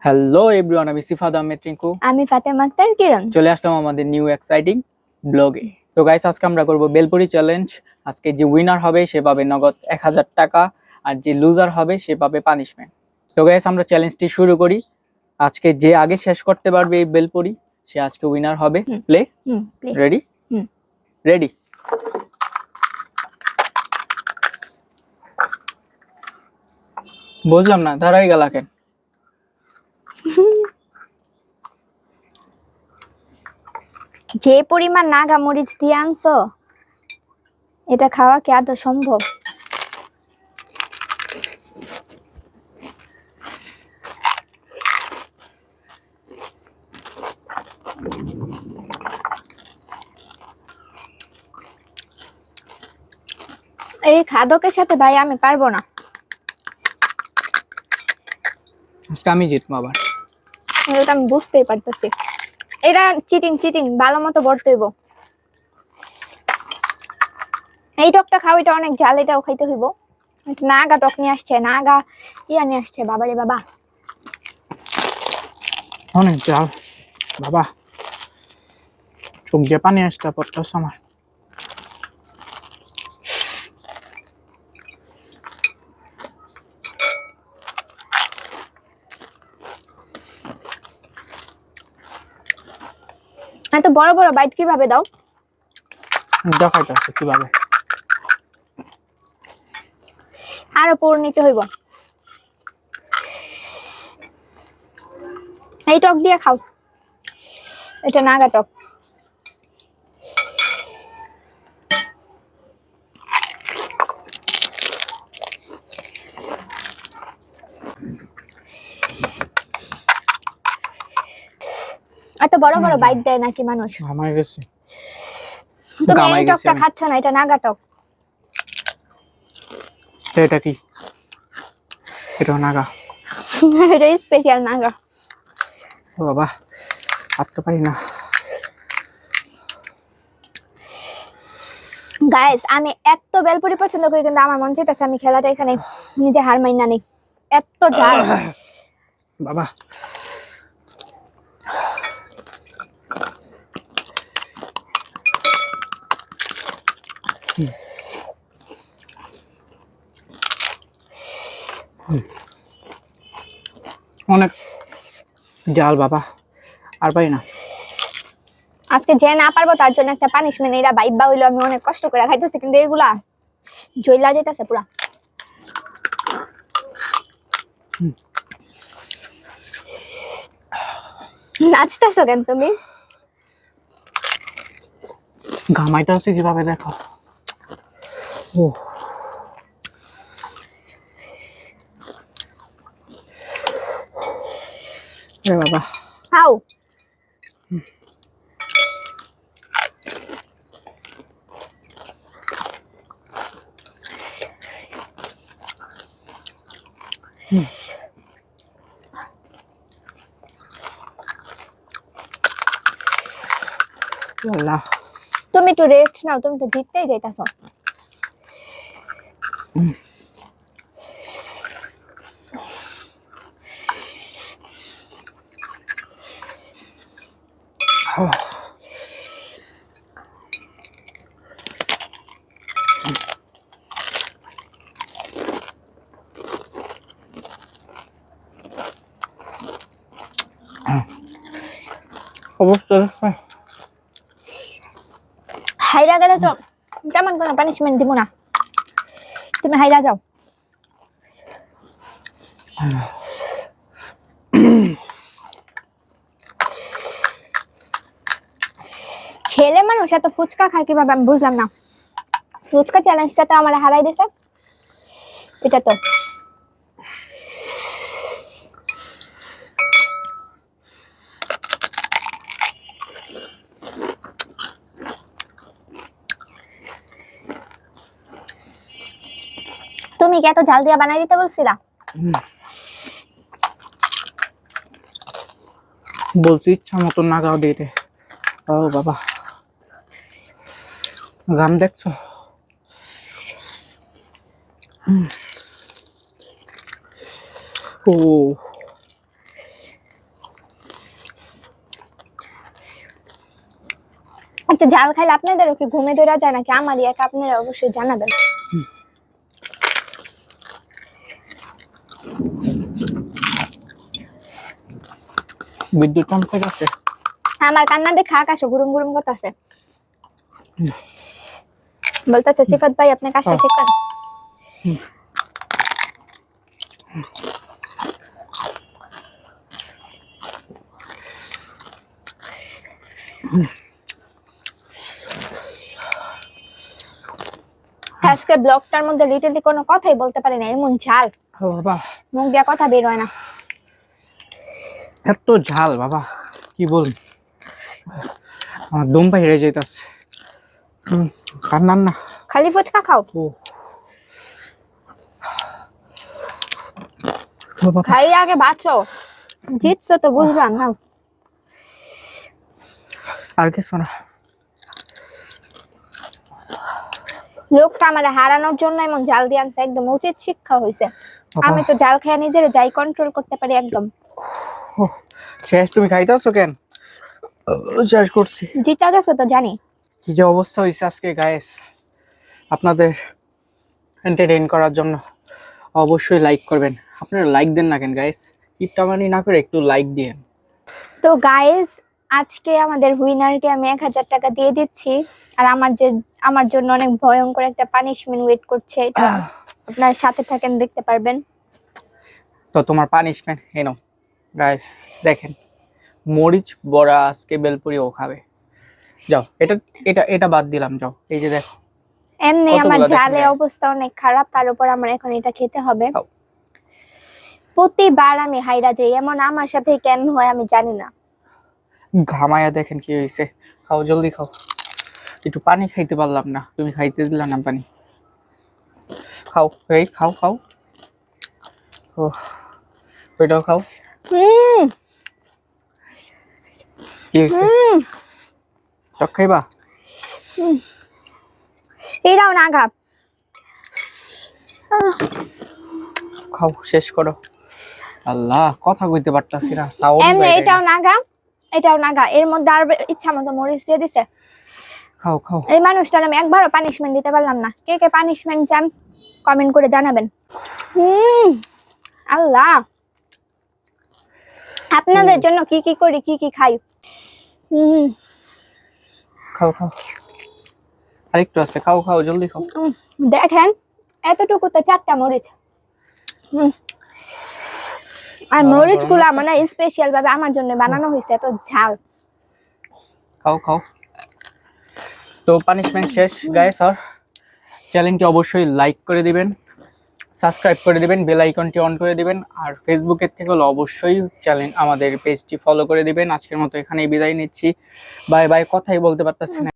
Hello everyone, আমি সিফাত আহমেদ টিঙ্কু। আমি ফাতেমা আক্তার কিরণ। চলে আসলাম আমাদের নিউ এক্সাইটিং ব্লগে। তো গাইস, আজকে আমরা করব বেলপুরি চ্যালেঞ্জ। আজকে যে উইনার হবে সে পাবে নগদ 1000 টাকা, আর যে লুজার হবে সে পাবে পানিশমেন্ট। তো গাইস, আমরা চ্যালেঞ্জটি শুরু করি। আজকে যে আগে শেষ করতে পারবে এই বেলপুরি সে আজকে উইনার হবে। প্লে। রেডি? রেডি। বুঝলাম না, দাঁড়াই গেলা কেন? যে পরিমাণ নাগা মরিচ দিয়ে আনছো, এটা খাওয়া কি আদৌ সম্ভব? এই খাদকের সাথে ভাই আমি পারবো না। আজকে আমি জিতবো আবার। এটা আমি বুঝতেই পারতেছি, এটা চিটিং ভালো মতো বলতে হইব। এই টকটা খাও, এটা অনেক ঝাল, এটাও খাইতে হইব। এটা নাগা টক নিয়ে আসছে, নাগা ইয়া নিয়ে আসছে। বাবারে বাবা, অনেক ঝাল বাবা, চোখ দিয়ে পানি আসতে পড়তেছে আমার। এত বড় বড় বাইট কিভাবে দাও? দেখাইতেছে কিভাবে। আরো পুরো নিতে হইব। এই টক দিয়ে খাও, এটা নাগা টক। এত বড় বড় বাইট দেয় নাকি মানুষ? ঘামাই গেছি। তুমি এই টকটা খাচ্ছ না, এটা নাগা টক। এটা কি? এটা নাগা। এটা স্পেশাল নাগা। ও বাবা, খাতে পারি না। গাইস, আমি এত বেলপুরি পছন্দ করি, কিন্তু আমার মন চাইতেছে আমি খেলাটা এখানে নিজে হার মাইনা নেই। এত ঝাল বাবা। অনেক ঝাল বাবা, আর পারি না। আজকে যে না পারবো তার জন্য একটা পানিশমেন্ট। এরা বাইবা হইলো, আমি অনেক কষ্ট করে খাইতেছি, কিন্তু এগুলা জইলা যাইতেছে পুরা। নাচতেছো কেন তুমি? ঘামাইতে আছে কিভাবে দেখো। ও এ বাবা, খাও। আল্লাহ। তুমি একটু রেস্ট নাও, তুমি তো জিততেই যাইতাছো। অবশ্যই হাইরা গেলে তো তেমন কোনো পানিশমেন্ট দিব না, তুমি হাইরা যাও। ছেলে মানুষ এত ফুচকা খায় কিভাবে আমি বুঝলাম না। ফুচকা চ্যালেঞ্জটা তো আমার হারাই দিয়েছে। এটা তো তুমি কি এত ঝাল দিয়া বানাই দিতে বলছিলা? বলছি ইচ্ছা মতো নাগাও দিতে। ও বাবা, গাম দেখছো? ও আচ্ছা ঝাল খাইলে আপনাদেরও কি ঘুমে ধরা যায় নাকি আমারই একা, আপনারা অবশ্যই জানাবেন। বিদ্যুৎ চমকে গেছে। আমার কান্না দেখে আকাশে গুরুম গুরুম করতেছে, বলতেছে সিফাত ভাই আপনি কাজটা ঠিক করেন। আজকে ব্লগটার মধ্যে লিটারলি কোনো কথাই বলতে পারি না, এমন ঝাল, ও বাবা, মুখ দিয়ে কথা বের হয় না। এত ঝাল বাবা, কি বল, আমার দম বাইরে যাইতাছে। কান্নার না, খালি ফুচকা খাও, ও বাবা, খাই আগে বাঁচো, জিতছো তো বুঝলাম না। আর কিছু না। লোকটা আমার হারানোর জন্য এমন জাল দিয়ে আনছে, একদম উচিত শিক্ষা হয়েছে। বাবা। আমি তো জাল খেয়ে নিজের যাই কন্ট্রোল করতে পারি একদম। ও, শেষ? তুমি খাইতেছো কেন? শেষ করছি। জিতা গেছো তো জানি। কি যে অবস্থা হয়েছে আজকে গায়েস, আপনাদের এন্টারটেইন করার জন্য অবশ্যই লাইক করবেন। আপনারা লাইক দেন না কেন গাইস? টিপটামানি না করে একটু লাইক দিয়েন। তো গাইস, আজকে আমাদের উইনারকে আমি 1000 টাকা দিয়ে দিচ্ছি। আর আমার জন্য অনেক ভয়ঙ্কর একটা পানিশমেন্ট ওয়েট করছে, এটা আপনার সাথে থাকেন দেখতে পারবেন। তো তোমার পানিশমেন্ট এনো গাইস, দেখেন মরিচ বড়া আজকে বেলপুরিও খাবে। যাও, এটা এটা এটা বাদ দিলাম, যাও এই যে দেখো এমনি কতগুলো আমার দেখেন জালে guys। অবস্থা অনেক খারাপ, তার উপর আমার এখন এটা খেতে হবে। খাও। প্রতিবার আমি হাইরা যাই, এমন আমার সাথে কেন হয় আমি জানি না। ঘামায়া দেখেন কি হয়েছে। খাও, জলদি খাও। একটু পানি খাইতে পারলাম না, তুমি খাইতে দিলা না পানি। খাও, এই খাও খাও। ও, ওইটাও খাও। হুম কি হয়েছে? হুম টক খাইবা? এটাও নাগা। খাও, শেষ করো। আল্লাহ, কথা কইতে পারতাছি না, সাউন্ড এমনি বাইরে। এটাও নাগা, এটাও নাগা। এর মধ্যে আর ইচ্ছা মতো মরিচ দিয়ে দিছে। খাও খাও। এই মানুষটার আমি একবারও পানিশমেন্ট দিতে পারলাম না। কে কে পানিশমেন্ট চান কমেন্ট করে জানাবেন। আল্লাহ, আপনাদের জন্য কি কি করি, কি কি খাই। খাও খাও, আরেকটু আছে, খাও খাও, জলদি খাও। দেখেন এতটুকুতে 4টা মরিচ। আর মরিচ গুলা মানে স্পেশাল ভাবে আমার জন্য বানানো হয়েছে, এত ঝাল। খাও খাও। তো পানিশমেন্ট শেষ গাইস। আর চ্যানেলটি অবশ্যই লাইক করে দিবেন, সাবস্ক্রাইব করে দিবেন, বেল আইকনটি অন করে দিবেন। আর ফেসবুকের থেকে হলে অবশ্যই চ্যানেল আমাদের পেজটি ফলো করে দিবেন। আজকের মতো এখানেই বিদায় নিচ্ছি। বাই বাই, কথাই বলতে পারতেছি না।